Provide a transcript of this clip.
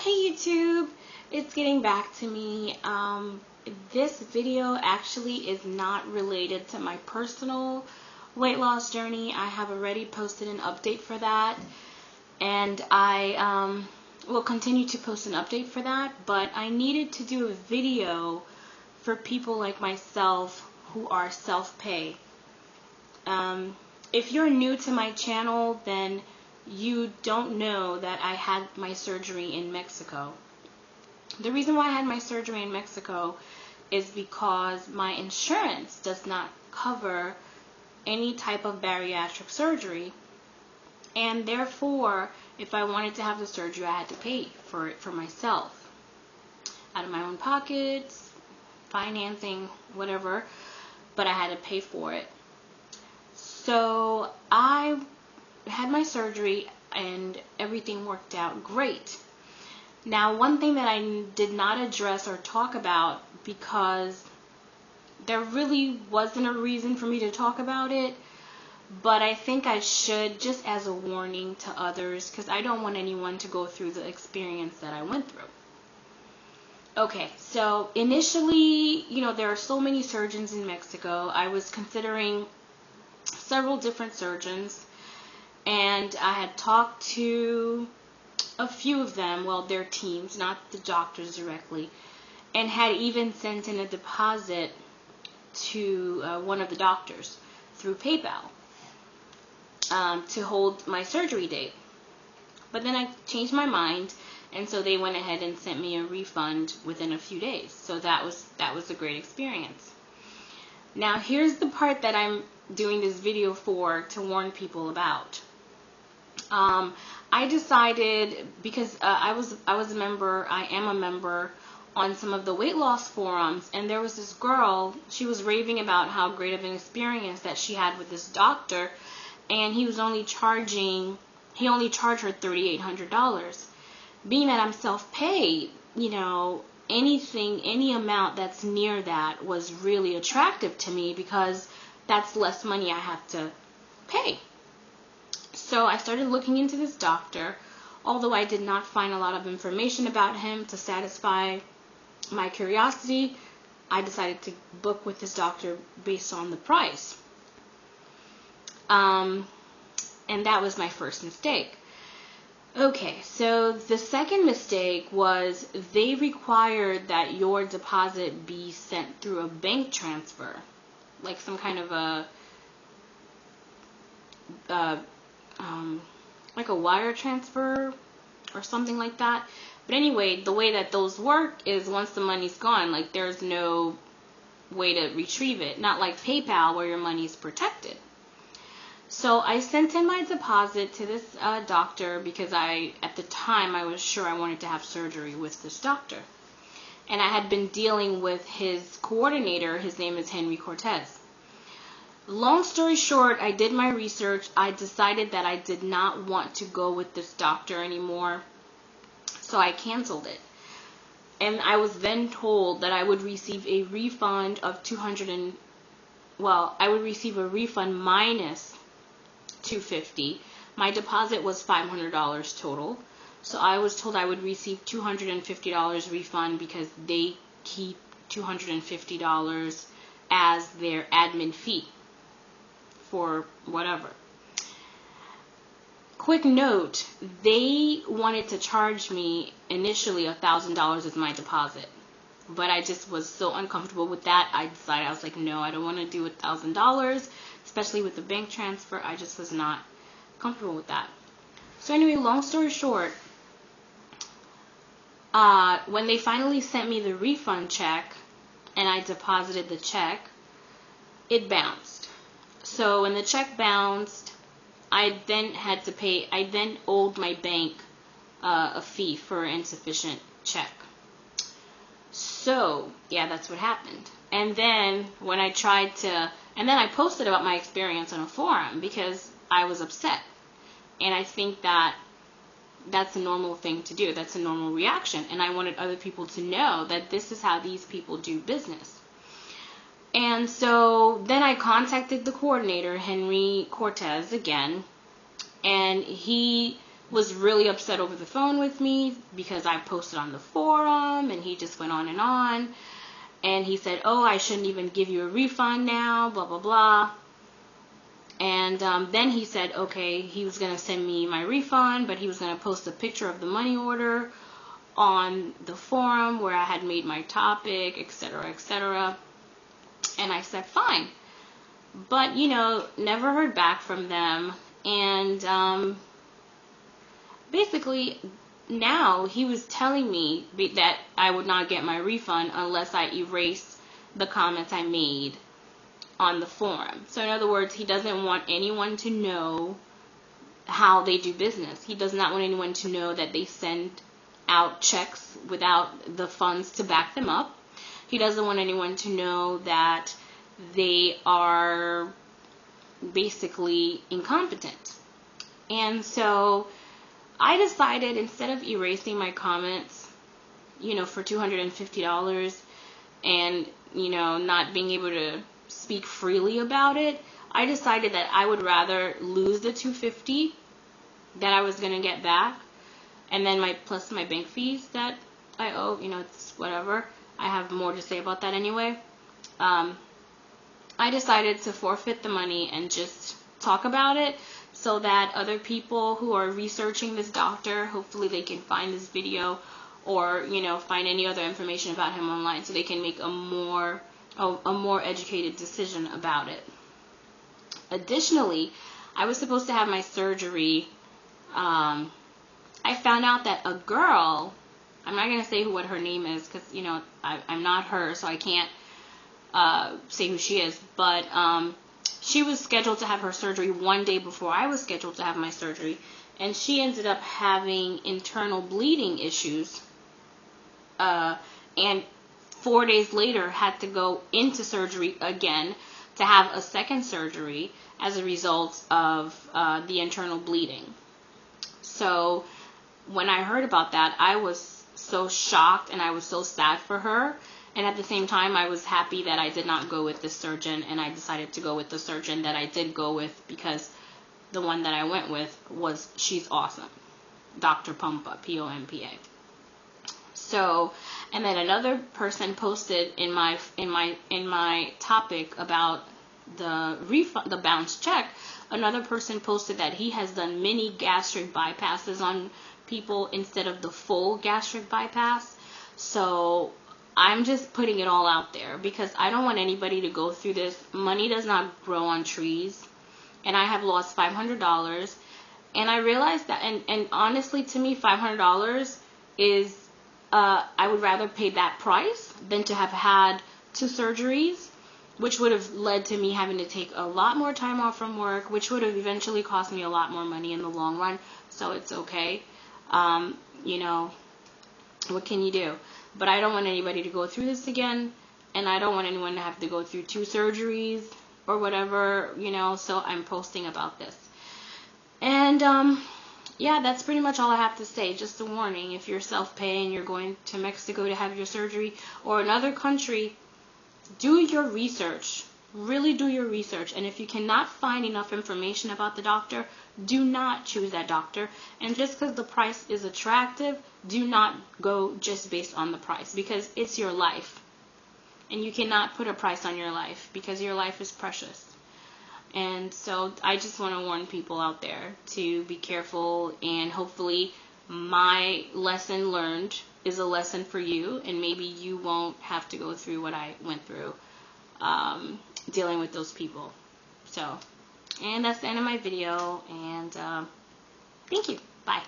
Hey YouTube, it's getting back to me. This video actually is not related to my personal weight loss journey. I have already posted an update for that, and I will continue to post an update for that, but I needed to do a video for people like myself who are self-pay. If you're new to my channel, then you don't know that I had my surgery in Mexico. The reason why I had my surgery in Mexico is because my insurance does not cover any type of bariatric surgery, and therefore if I wanted to have the surgery I had to pay for it for myself out of my own pockets, financing, whatever, but I had to pay for it. So I had my surgery and everything worked out great. Now, one thing that I did not address or talk about, because there really wasn't a reason for me to talk about it, but I think I should, just as a warning to others, because I don't want anyone to go through the experience that I went through. Okay, so initially, there are so many surgeons in Mexico. I was considering several different surgeons, and I had talked to a few of them, well, their teams, not the doctors directly, and had even sent in a deposit to one of the doctors through PayPal to hold my surgery date. But then I changed my mind, and so they went ahead and sent me a refund within a few days. So that was a great experience. Now here's the part that I'm doing this video for, to warn people about. I decided, because I am a member on some of the weight loss forums, and there was this girl, she was raving about how great of an experience that she had with this doctor, and he only charged her $3,800. Being that I'm self-paid, any amount that's near that was really attractive to me, because that's less money I have to pay. So I started looking into this doctor. Although I did not find a lot of information about him to satisfy my curiosity, I decided to book with this doctor based on the price. And that was my first mistake. Okay, so the second mistake was they required that your deposit be sent through a bank transfer, like some kind of like a wire transfer or something like that. But anyway, the way that those work is once the money's gone, like there's no way to retrieve it. Not like PayPal where your money's protected. So I sent in my deposit to this doctor because at the time I was sure I wanted to have surgery with this doctor. And I had been dealing with his coordinator. His name is Henry Cortes. Long story short, I did my research. I decided that I did not want to go with this doctor anymore, so I canceled it. And I was then told that I would receive a refund of I would receive a refund minus $250. My deposit was $500 total, so I was told I would receive $250 refund because they keep $250 as their admin fee for whatever. Quick note, they wanted to charge me initially $1,000 as my deposit, but I just was so uncomfortable with that. I decided, I was like, no, I don't want to do $1,000, especially with the bank transfer. I just was not comfortable with that. So anyway, long story short, when they finally sent me the refund check and I deposited the check, it bounced. So when the check bounced, I then owed my bank a fee for insufficient check. So yeah, that's what happened. And then when I I posted about my experience on a forum because I was upset. And I think that that's a normal thing to do. That's a normal reaction. And I wanted other people to know that this is how these people do business. And so then I contacted the coordinator, Henry Cortes, again, and he was really upset over the phone with me because I posted on the forum, and he just went on. And he said, oh, I shouldn't even give you a refund now, blah, blah, blah. And then he said, okay, he was going to send me my refund, but he was going to post a picture of the money order on the forum where I had made my topic, etc., etc. And I said, fine. But, you know, never heard back from them. And basically, now he was telling me that I would not get my refund unless I erased the comments I made on the forum. So in other words, he doesn't want anyone to know how they do business. He does not want anyone to know that they send out checks without the funds to back them up. He doesn't want anyone to know that they are basically incompetent. And so I decided, instead of erasing my comments, you know, for $250 and, you know, not being able to speak freely about it, I decided that I would rather lose the $250 that I was going to get back, and then plus my bank fees that I owe. You know, it's whatever. I have more to say about that anyway. I decided to forfeit the money and just talk about it, so that other people who are researching this doctor, hopefully they can find this video, or, you know, find any other information about him online, so they can make a more educated decision about it. Additionally, I was supposed to have my surgery. I found out that a girl, I'm not going to say what her name is because, you know, I'm not her, so I can't say who she is, but she was scheduled to have her surgery one day before I was scheduled to have my surgery, and she ended up having internal bleeding issues, and 4 days later had to go into surgery again to have a second surgery as a result of the internal bleeding. So when I heard about that, I was so shocked and I was so sad for her. And at the same time, I was happy that I did not go with this surgeon, and I decided to go with the surgeon that I did go with, because the one that I went with she's awesome. Dr. Pompa, P-O-M-P-A. So, and then another person posted in my topic about the refund, the bounce check. Another person posted that he has done mini gastric bypasses on people instead of the full gastric bypass. So I'm just putting it all out there because I don't want anybody to go through this. Money does not grow on trees, and I have lost $500. And I realized that, and honestly, to me, $500 is, I would rather pay that price than to have had 2 surgeries, which would have led to me having to take a lot more time off from work, which would have eventually cost me a lot more money in the long run. So it's okay. You know, what can you do? But I don't want anybody to go through this again, and I don't want anyone to have to go through 2 surgeries or whatever, you know, so I'm posting about this. And, yeah, that's pretty much all I have to say. Just a warning, if you're self-paying, you're going to Mexico to have your surgery, or another country, do your research. Really do your research. And if you cannot find enough information about the doctor, do not choose that doctor. And just because the price is attractive, do not go just based on the price, because it's your life. And you cannot put a price on your life, because your life is precious. And so I just want to warn people out there to be careful, and hopefully my lesson learned is a lesson for you, and maybe you won't have to go through what I went through dealing with those people. So, and that's the end of my video, and thank you. Bye.